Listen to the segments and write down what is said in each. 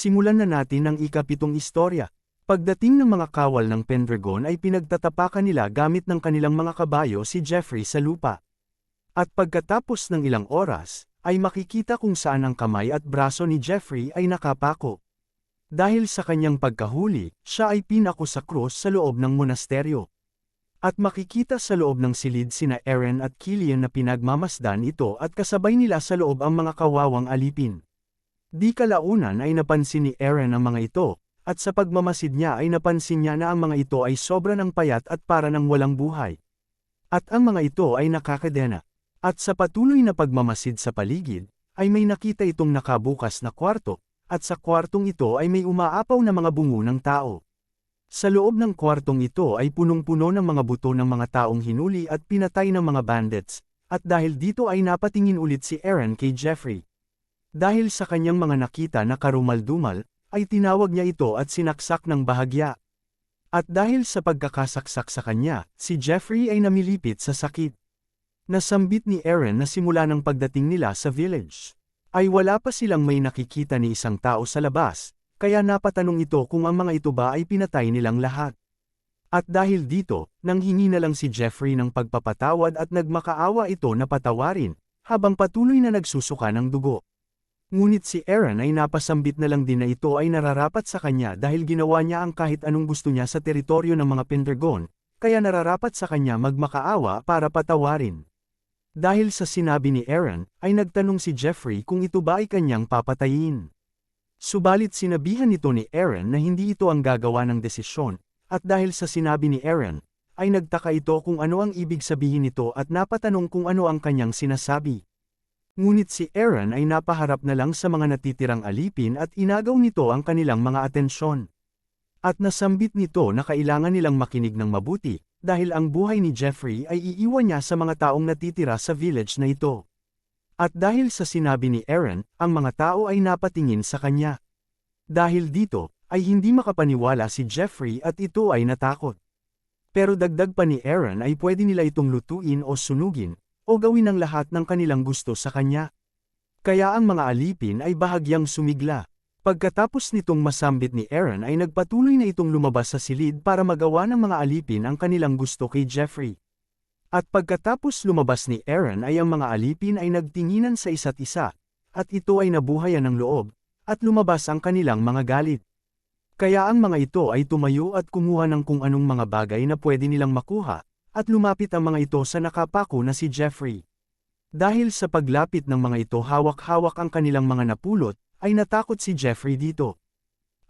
Simulan na natin ang ikapitong istorya. Pagdating ng mga kawal ng Pendragon ay pinagtatapakan nila gamit ng kanilang mga kabayo si Jeffrey sa lupa. At pagkatapos ng ilang oras, ay makikita kung saan ang kamay at braso ni Jeffrey ay nakapako. Dahil sa kanyang pagkahuli, siya ay pinako sa krus sa loob ng monasteryo. At makikita sa loob ng silid sina Eren at Killian na pinagmamasdan ito at kasabay nila sa loob ang mga kawawang alipin. Di kalaunan ay napansin ni Eren ang mga ito, at sa pagmamasid niya ay napansin niya na ang mga ito ay sobra ng payat at para ng walang buhay. At ang mga ito ay nakakadena. At sa patuloy na pagmamasid sa paligid, ay may nakita itong nakabukas na kwarto, at sa kwartong ito ay may umaapaw na mga bungo ng tao. Sa loob ng kwartong ito ay punong-puno ng mga buto ng mga taong hinuli at pinatay ng mga bandits, at dahil dito ay napatingin ulit si Eren kay Jeffrey. Dahil sa kanyang mga nakita na karumal-dumal, ay tinawag niya ito at sinaksak ng bahagya. At dahil sa pagkakasaksak sa kanya, si Jeffrey ay namilipit sa sakit. Nasambit ni Eren na simula ng pagdating nila sa village, ay wala pa silang may nakikita ni isang tao sa labas, kaya napatanong ito kung ang mga ito ba ay pinatay nilang lahat. At dahil dito, nanghingi na lang si Jeffrey ng pagpapatawad at nagmakaawa ito na patawarin, habang patuloy na nagsusuka ng dugo. Ngunit si Eren ay napasambit na lang din na ito ay nararapat sa kanya dahil ginawa niya ang kahit anong gusto niya sa teritoryo ng mga Pendragon, kaya nararapat sa kanya magmakaawa para patawarin. Dahil sa sinabi ni Eren, ay nagtanong si Jeffrey kung ito ba ay kanyang papatayin. Subalit sinabihan nito ni Eren na hindi ito ang gagawa ng desisyon, at dahil sa sinabi ni Eren, ay nagtaka ito kung ano ang ibig sabihin nito at napatanong kung ano ang kanyang sinasabi. Ngunit si Eren ay napaharap na lang sa mga natitirang alipin at inagaw nito ang kanilang mga atensyon. At nasambit nito na kailangan nilang makinig ng mabuti, dahil ang buhay ni Jeffrey ay iiwan niya sa mga taong natitira sa village na ito. At dahil sa sinabi ni Eren, ang mga tao ay napatingin sa kanya. Dahil dito, ay hindi makapaniwala si Jeffrey at ito ay natakot. Pero dagdag pa ni Eren ay pwede nila itong lutuin o sunugin, o gawin ang lahat ng kanilang gusto sa kanya. Kaya ang mga alipin ay bahagyang sumigla. Pagkatapos nitong masambit ni Eren ay nagpatuloy na itong lumabas sa silid para magawa ng mga alipin ang kanilang gusto kay Jeffrey. At pagkatapos lumabas ni Eren ay ang mga alipin ay nagtinginan sa isa't isa, at ito ay nabuhayan ng loob, at lumabas ang kanilang mga galit. Kaya ang mga ito ay tumayo at kumuha ng kung anong mga bagay na pwede nilang makuha, at lumapit ang mga ito sa nakapako na si Jeffrey. Dahil sa paglapit ng mga ito hawak-hawak ang kanilang mga napulot, ay natakot si Jeffrey dito.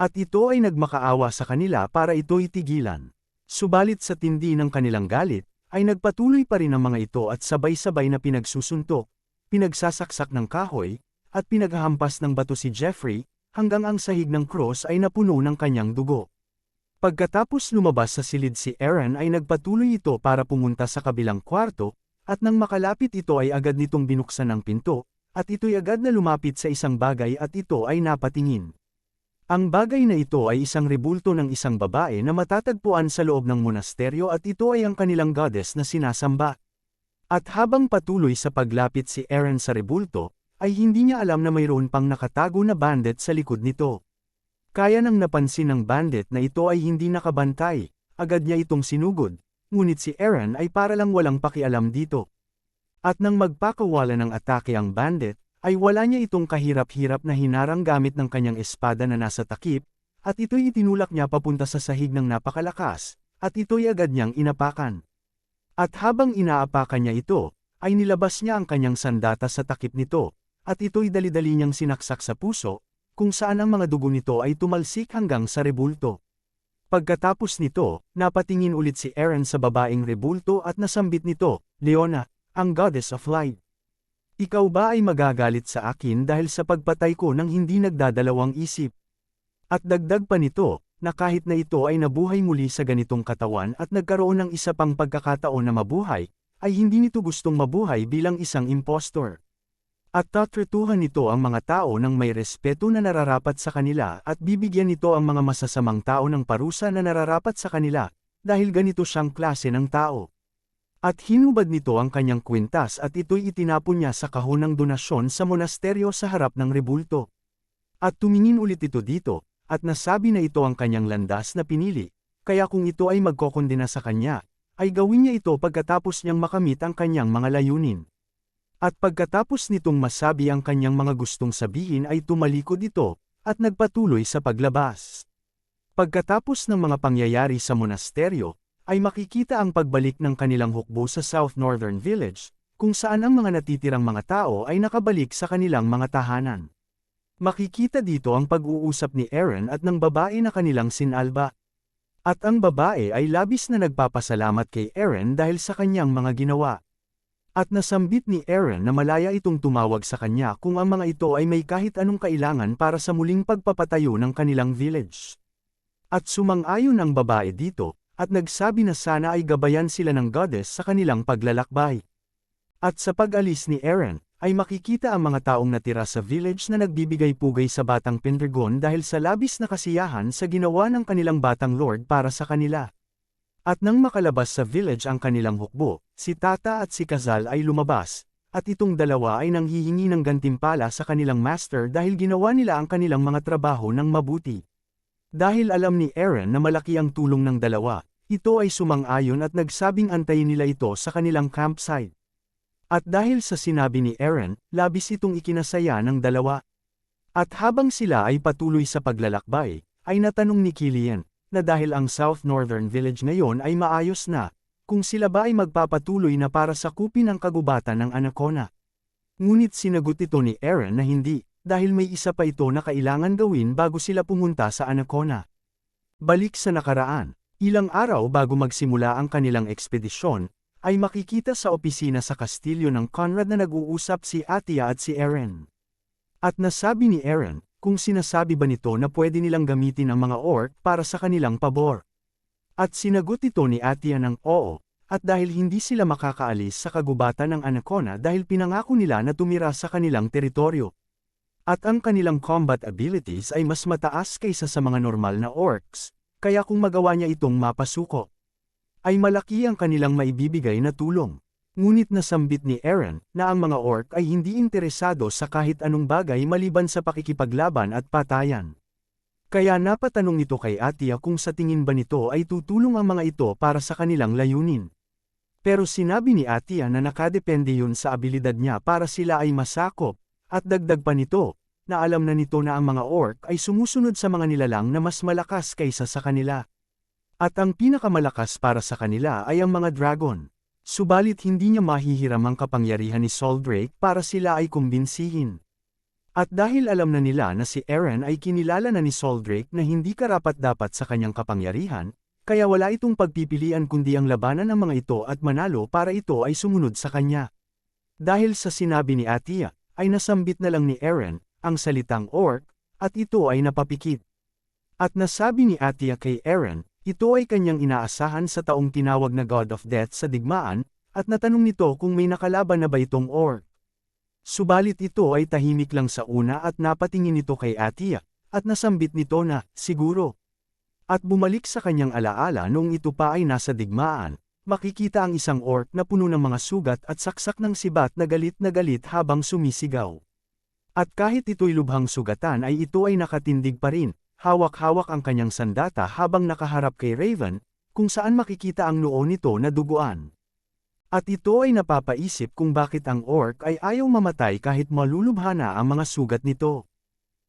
At ito ay nagmakaawa sa kanila para ito itigilan. Subalit sa tindi ng kanilang galit, ay nagpatuloy pa rin ang mga ito at sabay-sabay na pinagsusuntok, pinagsasaksak ng kahoy, at pinaghahampas ng bato si Jeffrey, hanggang ang sahig ng cross ay napuno ng kanyang dugo. Pagkatapos lumabas sa silid si Eren ay nagpatuloy ito para pumunta sa kabilang kwarto, at nang makalapit ito ay agad nitong binuksan ang pinto, at ito'y agad na lumapit sa isang bagay at ito ay napatingin. Ang bagay na ito ay isang rebulto ng isang babae na matatagpuan sa loob ng monasteryo at ito ay ang kanilang goddess na sinasamba. At habang patuloy sa paglapit si Eren sa rebulto, ay hindi niya alam na mayroon pang nakatago na bandit sa likod nito. Kaya nang napansin ng bandit na ito ay hindi nakabantay, agad niya itong sinugod, ngunit si Eren ay para lang walang pakialam dito. At nang magpakawala ng atake ang bandit, ay wala niya itong kahirap-hirap na hinarang gamit ng kanyang espada na nasa takip, at ito'y itinulak niya papunta sa sahig ng napakalakas, at ito'y agad niyang inapakan. At habang inaapakan niya ito, ay nilabas niya ang kanyang sandata sa takip nito, at ito'y dali-dali niyang sinaksak sa puso, kung saan ang mga dugo nito ay tumalsik hanggang sa rebulto. Pagkatapos nito, napatingin ulit si Eren sa babaeng rebulto at nasambit nito, Leona, ang goddess of light. Ikaw ba ay magagalit sa akin dahil sa pagpatay ko nang hindi nagdadalawang isip? At dagdag pa nito, na kahit na ito ay nabuhay muli sa ganitong katawan at nagkaroon ng isa pang pagkakataon na mabuhay, ay hindi nito gustong mabuhay bilang isang impostor. At tatratuhan nito ang mga tao ng may respeto na nararapat sa kanila at bibigyan nito ang mga masasamang tao ng parusa na nararapat sa kanila, dahil ganito siyang klase ng tao. At hinubad nito ang kanyang kwintas at ito'y itinapon niya sa kahon ng donasyon sa monasteryo sa harap ng rebulto. At tumingin ulit ito dito, at nasabi na ito ang kanyang landas na pinili, kaya kung ito ay magkokondena sa kanya, ay gawin niya ito pagkatapos niyang makamit ang kanyang mga layunin. At pagkatapos nitong masabi ang kanyang mga gustong sabihin ay tumalikod ito, at nagpatuloy sa paglabas. Pagkatapos ng mga pangyayari sa monasteryo, ay makikita ang pagbalik ng kanilang hukbo sa South Northern Village, kung saan ang mga natitirang mga tao ay nakabalik sa kanilang mga tahanan. Makikita dito ang pag-uusap ni Aaron at ng babae na kanilang sinalba. At ang babae ay labis na nagpapasalamat kay Aaron dahil sa kanyang mga ginawa. At nasambit ni Aaron na malaya itong tumawag sa kanya kung ang mga ito ay may kahit anong kailangan para sa muling pagpapatayo ng kanilang village. At sumang-ayon ang babae dito, at nagsabi na sana ay gabayan sila ng goddess sa kanilang paglalakbay. At sa pag-alis ni Aaron, ay makikita ang mga taong natira sa village na nagbibigay pugay sa batang Pendragon dahil sa labis na kasiyahan sa ginawa ng kanilang batang lord para sa kanila. At nang makalabas sa village ang kanilang hukbo, si Tata at si Kazal ay lumabas, at itong dalawa ay nanghihingi ng gantimpala sa kanilang master dahil ginawa nila ang kanilang mga trabaho ng mabuti. Dahil alam ni Aaron na malaki ang tulong ng dalawa, ito ay sumang-ayon at nagsabing antayin nila ito sa kanilang campsite. At dahil sa sinabi ni Aaron, labis itong ikinasaya ng dalawa. At habang sila ay patuloy sa paglalakbay, ay natanong ni Killian, na dahil ang South Northern Village ngayon ay maayos na, kung sila ba ay magpapatuloy na para sakupin ang kagubatan ng Anacona. Ngunit sinagot ito ni Aaron na hindi, dahil may isa pa ito na kailangan gawin bago sila pumunta sa Anacona. Balik sa nakaraan, ilang araw bago magsimula ang kanilang ekspedisyon, ay makikita sa opisina sa kastilyo ng Conrad na nag-uusap si Atia at si Aaron. At nasabi ni Aaron, kung sinasabi ba nito na pwede nilang gamitin ang mga orc para sa kanilang pabor. At sinagot ito ni Atia ng oo, at dahil hindi sila makakaalis sa kagubatan ng Anacona dahil pinangako nila na tumira sa kanilang teritoryo. At ang kanilang combat abilities ay mas mataas kaysa sa mga normal na orcs, kaya kung magawa niya itong mapasuko, ay malaki ang kanilang maibibigay na tulong. Ngunit nasambit ni Aaron na ang mga orc ay hindi interesado sa kahit anong bagay maliban sa pakikipaglaban at patayan. Kaya napatanong ito kay Atia kung sa tingin ba nito ay tutulong ang mga ito para sa kanilang layunin. Pero sinabi ni Atia na nakadepende yun sa abilidad niya para sila ay masakop, at dagdag pa nito, na alam na nito na ang mga orc ay sumusunod sa mga nilalang na mas malakas kaysa sa kanila. At ang pinakamalakas para sa kanila ay ang mga dragon. Subalit hindi niya mahihiram ang kapangyarihan ni Soldrake para sila ay kumbinsihin. At dahil alam na nila na si Aaron ay kinilala na ni Soldrake na hindi karapat-dapat sa kanyang kapangyarihan, kaya wala itong pagpipilian kundi ang labanan ng mga ito at manalo para ito ay sumunod sa kanya. Dahil sa sinabi ni Atia, ay nasambit na lang ni Aaron ang salitang orc, at ito ay napapikit. At nasabi ni Atia kay Aaron, ito ay kanyang inaasahan sa taong tinawag na God of Death sa digmaan, at natanong nito kung may nakalaban na ba itong orc. Subalit ito ay tahimik lang sa una at napatingin ito kay Atia, at nasambit nito na, siguro. At bumalik sa kanyang alaala noong ito pa ay nasa digmaan, makikita ang isang orc na puno ng mga sugat at saksak ng sibat na galit habang sumisigaw. At kahit ito'y lubhang sugatan ay ito ay nakatindig pa rin. Hawak-hawak ang kanyang sandata habang nakaharap kay Raven, kung saan makikita ang noo nito na duguan. At ito ay napapaisip kung bakit ang orc ay ayaw mamatay kahit malulubha na ang mga sugat nito.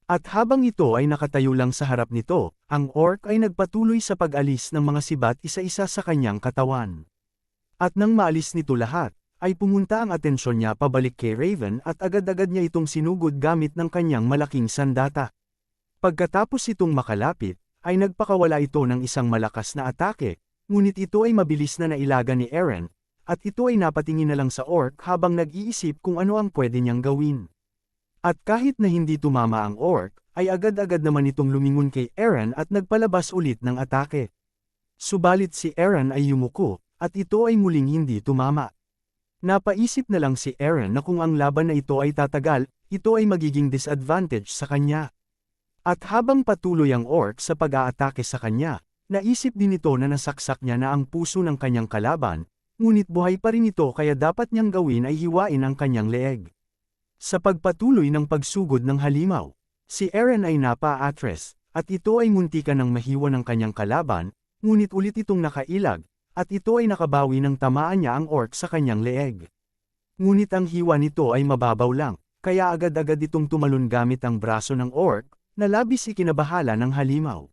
At habang ito ay nakatayo lang sa harap nito, ang orc ay nagpatuloy sa pag-alis ng mga sibat isa-isa sa kanyang katawan. At nang maalis nito lahat, ay pumunta ang atensyon niya pabalik kay Raven at agad-agad niya itong sinugod gamit ng kanyang malaking sandata. Pagkatapos itong makalapit, ay nagpakawala ito ng isang malakas na atake, ngunit ito ay mabilis na nailaga ni Aaron, at ito ay napatingin na lang sa orc habang nag-iisip kung ano ang pwede niyang gawin. At kahit na hindi tumama ang orc, ay agad-agad naman itong lumingon kay Aaron at nagpalabas ulit ng atake. Subalit si Aaron ay yumuko, at ito ay muling hindi tumama. Napaisip na lang si Aaron na kung ang laban na ito ay tatagal, ito ay magiging disadvantage sa kanya. At habang patuloy ang orc sa pag-aatake sa kanya, naisip din ito na nasaksak niya na ang puso ng kanyang kalaban, ngunit buhay pa rin ito kaya dapat niyang gawin ay hiwain ang kanyang leeg. Sa pagpatuloy ng pagsugod ng halimaw, Si Eren ay napa-atres, at ito ay muntikan ng mahiwa ng kanyang kalaban, ngunit ulit itong nakailag, at ito ay nakabawi ng tamaan niya ang orc sa kanyang leeg. Ngunit ang hiwa nito ay mababaw lang, kaya agad-agad itong tumalon gamit ang braso ng orc, na labis ikinabahala ng halimaw.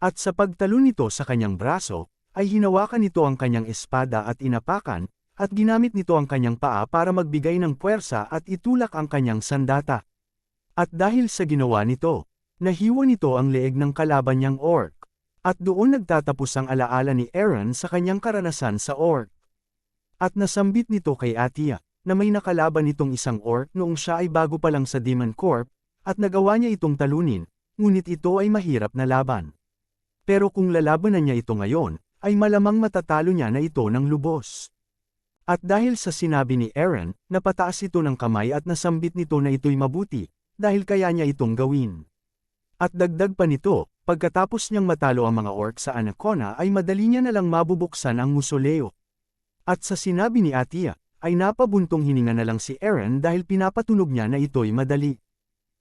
At sa pagtalon nito sa kanyang braso, ay hinawakan nito ang kanyang espada at inapakan, at ginamit nito ang kanyang paa para magbigay ng puwersa at itulak ang kanyang sandata. At dahil sa ginawa nito, nahiwa nito ang leeg ng kalaban niyang orc. At doon nagtatapos ang alaala ni Eren sa kanyang karanasan sa orc. At nasambit nito kay Atia, na may nakalaban nitong isang orc noong siya ay bago pa lang sa Demon Corp, at nagawa niya itong talunin, ngunit ito ay mahirap na laban. Pero kung lalabanan niya ito ngayon, ay malamang matatalo niya na ito ng lubos. At dahil sa sinabi ni Eren, napataas ito ng kamay at nasambit nito na ito'y mabuti, dahil kaya niya itong gawin. At dagdag pa nito, pagkatapos niyang matalo ang mga orc sa Anacona ay madali niya na lang mabubuksan ang musoleo. At sa sinabi ni Atia, ay napabuntong hininga na lang si Eren dahil pinapatunog niya na ito'y madali.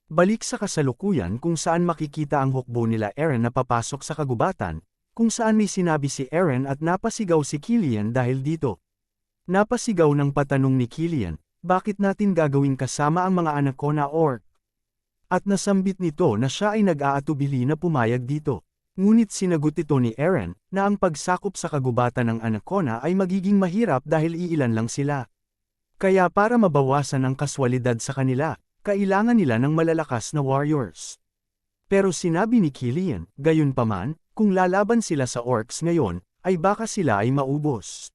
Balik sa kasalukuyan kung saan makikita ang hukbo nila Eren na papasok sa kagubatan, kung saan may sinabi si Eren at napasigaw si Killian dahil dito. Napasigaw ng patanong ni Killian, bakit natin gagawin kasama ang mga Anacona orc? At nasambit nito na siya ay nag-aatubili na pumayag dito. Ngunit sinagot ito ni Eren, na ang pagsakop sa kagubatan ng Anacona ay magiging mahirap dahil iilan lang sila. Kaya para mabawasan ang kaswalidad sa kanila, kailangan nila ng malalakas na warriors. Pero sinabi ni Killian, gayunpaman, kung lalaban sila sa orcs ngayon, ay baka sila ay maubos.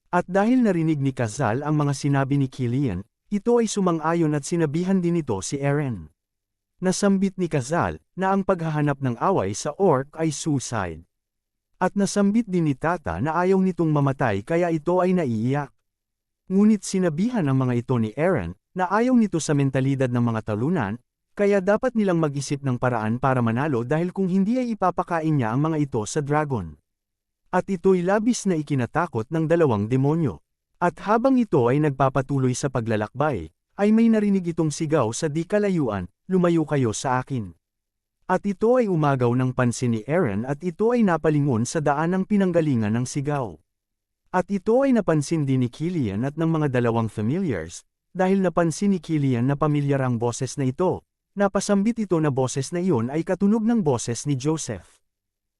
At dahil narinig ni Kazal ang mga sinabi ni Killian, ito ay sumang-ayon at sinabihan din ito si Eren. Nasambit ni Kazal, na ang paghahanap ng away sa orc ay suicide. At nasambit din ni Tata na ayaw nitong mamatay kaya ito ay naiiyak. Ngunit sinabihan ang mga ito ni Eren, na ayaw nito sa mentalidad ng mga talunan, kaya dapat nilang mag-isip ng paraan para manalo dahil kung hindi ay ipapakain niya ang mga ito sa dragon. At ito'y labis na ikinatakot ng dalawang demonyo. At habang ito ay nagpapatuloy sa paglalakbay, ay may narinig itong sigaw sa di kalayuan, lumayo kayo sa akin. At ito ay umagaw ng pansin ni Eren at ito ay napalingon sa daan ng pinanggalingan ng sigaw. At ito ay napansin din ni Killian at ng mga dalawang familiars, dahil napansin ni Killian na pamilyar ang boses na ito, napasambit ito na boses na iyon ay katunog ng boses ni Joseph.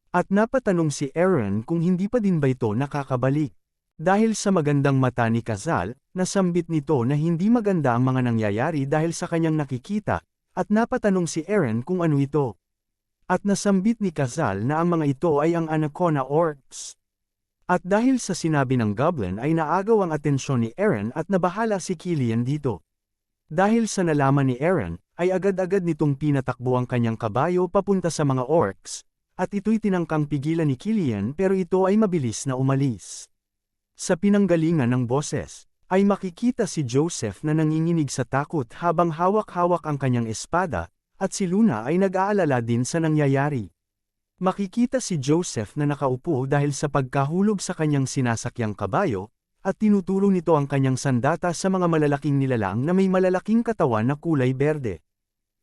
At napatanong si Eren kung hindi pa din ba ito nakakabalik. Dahil sa magandang mata ni Kazal, nasambit nito na hindi maganda ang mga nangyayari dahil sa kanyang nakikita, at napatanong si Eren kung ano ito. At nasambit ni Kazal na ang mga ito ay ang Anacona orcs. At dahil sa sinabi ng goblin ay naagaw ang atensyon ni Eren at nabahala si Killian dito. Dahil sa nalaman ni Eren, ay agad-agad nitong pinatakbo ang kanyang kabayo papunta sa mga orcs, at ito'y tinangkang pigilan ni Killian pero ito ay mabilis na umalis. Sa pinanggalingan ng boses, ay makikita si Joseph na nanginginig sa takot habang hawak-hawak ang kanyang espada, at si Luna ay nag-aalala din sa nangyayari. Makikita si Joseph na nakaupo dahil sa pagkahulog sa kanyang sinasakyang kabayo, at tinuturo nito ang kanyang sandata sa mga malalaking nilalang na may malalaking katawan na kulay berde.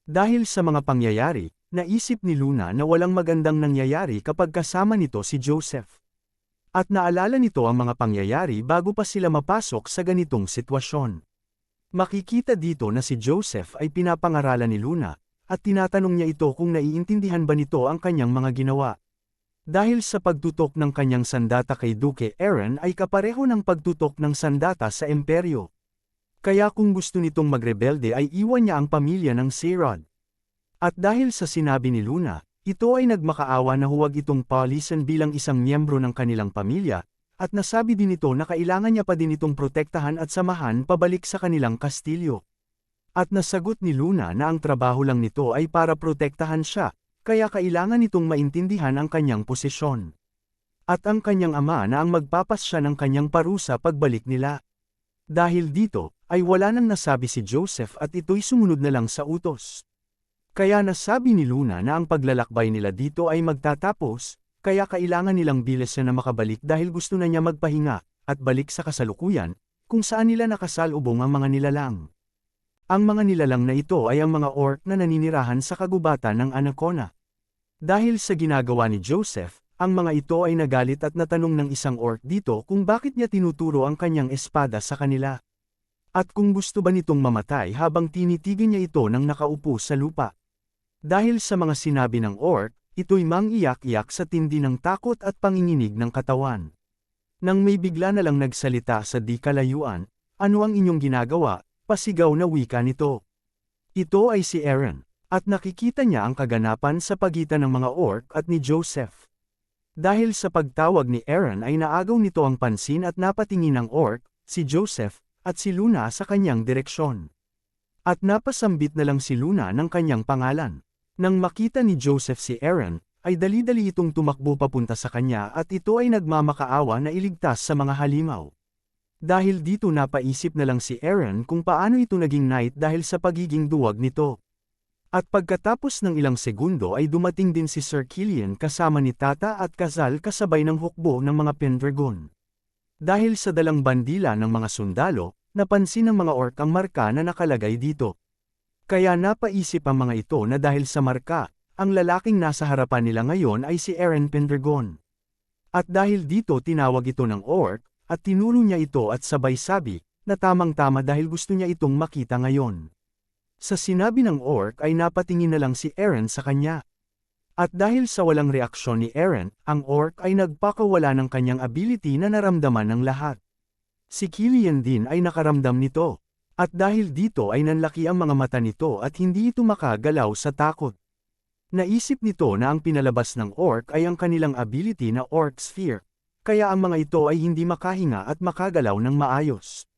Dahil sa mga pangyayari, naisip ni Luna na walang magandang nangyayari kapag kasama nito si Joseph. At naalala nito ang mga pangyayari bago pa sila mapasok sa ganitong sitwasyon. Makikita dito na si Joseph ay pinapangaralan ni Luna, at tinatanong niya ito kung naiintindihan ba nito ang kanyang mga ginawa. Dahil sa pagtutok ng kanyang sandata kay Duke Eren ay kapareho ng pagtutok ng sandata sa Imperyo. Kaya kung gusto nitong magrebelde ay iwan niya ang pamilya ng Seirod. At dahil sa sinabi ni Luna, ito ay nagmakaawa na huwag itong palisan bilang isang miyembro ng kanilang pamilya, at nasabi din ito na kailangan niya pa din itong protektahan at samahan pabalik sa kanilang kastilyo. At nasagot ni Luna na ang trabaho lang nito ay para protektahan siya, kaya kailangan nitong maintindihan ang kanyang posisyon. At ang kanyang ama na ang magpapasya ng kanyang parusa pagbalik nila. Dahil dito, ay wala nang nasabi si Joseph at ito'y sumunod na lang sa utos. Kaya nasabi ni Luna na ang paglalakbay nila dito ay magtatapos, kaya kailangan nilang bilisan na makabalik dahil gusto na niya magpahinga, at balik sa kasalukuyan, kung saan nila nakasalubong ang mga nilalang. Ang mga nilalang na ito ay ang mga orc na naninirahan sa kagubatan ng Anacona. Dahil sa ginagawa ni Joseph, ang mga ito ay nagalit at natanong ng isang orc dito kung bakit niya tinuturo ang kanyang espada sa kanila. At kung gusto ba nitong mamatay habang tinitigan niya ito nang nakaupo sa lupa. Dahil sa mga sinabi ng orc, ito'y mang-iyak-iyak sa tindi ng takot at panginginig ng katawan. Nang may bigla na lang nagsalita sa di kalayuan, "Ano ang inyong ginagawa?" Pasigaw na wika nito. Ito ay si Aaron, at nakikita niya ang kaganapan sa pagitan ng mga orc at ni Joseph. Dahil sa pagtawag ni Aaron ay naagaw nito ang pansin at napatingin ng orc, si Joseph, at si Luna sa kanyang direksyon. At napasambit na lang si Luna ng kanyang pangalan. Nang makita ni Joseph si Aaron, ay dali-dali itong tumakbo papunta sa kanya at ito ay nagmamakaawa na iligtas sa mga halimaw. Dahil dito napaisip na lang si Aaron kung paano ito naging knight dahil sa pagiging duwag nito. At pagkatapos ng ilang segundo ay dumating din si Sir Killian kasama ni Tata at Kazal kasabay ng hukbo ng mga Pendragon. Dahil sa dalang bandila ng mga sundalo, napansin ng mga orc ang marka na nakalagay dito. Kaya napaisip ang mga ito na dahil sa marka, ang lalaking nasa harapan nila ngayon ay si Aaron Pendragon. At dahil dito tinawag ito ng orc, at tinuro niya ito at sabay sabi, na tamang-tama dahil gusto niya itong makita ngayon. Sa sinabi ng orc ay napatingin na lang si Aaron sa kanya. At dahil sa walang reaksyon ni Aaron, ang orc ay nagpakawala ng kanyang ability na naramdaman ng lahat. Si Killian din ay nakaramdam nito. At dahil dito ay nanlaki ang mga mata nito at hindi ito makagalaw sa takot. Naisip nito na ang pinalabas ng orc ay ang kanilang ability na Orc Sphere. Kaya ang mga ito ay hindi makahinga at makagalaw ng maayos.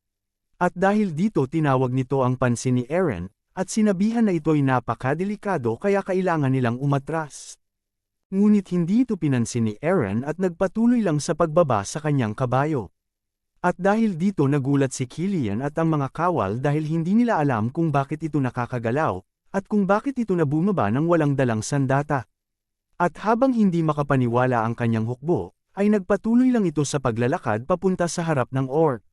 At dahil dito tinawag nito ang pansin ni Aaron, at sinabihan na ito'y napakadelikado kaya kailangan nilang umatras. Ngunit hindi ito pinansin ni Aaron at nagpatuloy lang sa pagbaba sa kanyang kabayo. At dahil dito nagulat si Killian at ang mga kawal dahil hindi nila alam kung bakit ito nakakagalaw, at kung bakit ito na bumaba ng walang dalang sandata. At habang hindi makapaniwala ang kanyang hukbo, ay nagpatuloy lang ito sa paglalakad papunta sa harap ng orc.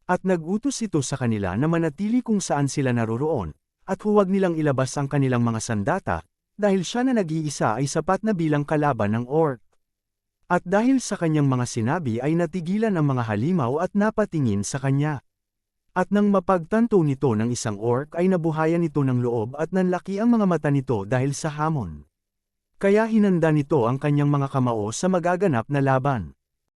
At nagutos ito sa kanila na manatili kung saan sila naroroon, at huwag nilang ilabas ang kanilang mga sandata, dahil siya na nag-iisa ay sapat na bilang kalaban ng orc. At dahil sa kanyang mga sinabi ay natigilan ang mga halimaw at napatingin sa kanya. At nang mapagtanto nito ng isang orc ay nabuhayan ito ng loob at nanlaki ang mga mata nito dahil sa hamon. Kaya hinanda nito ang kanyang mga kamao sa magaganap na laban.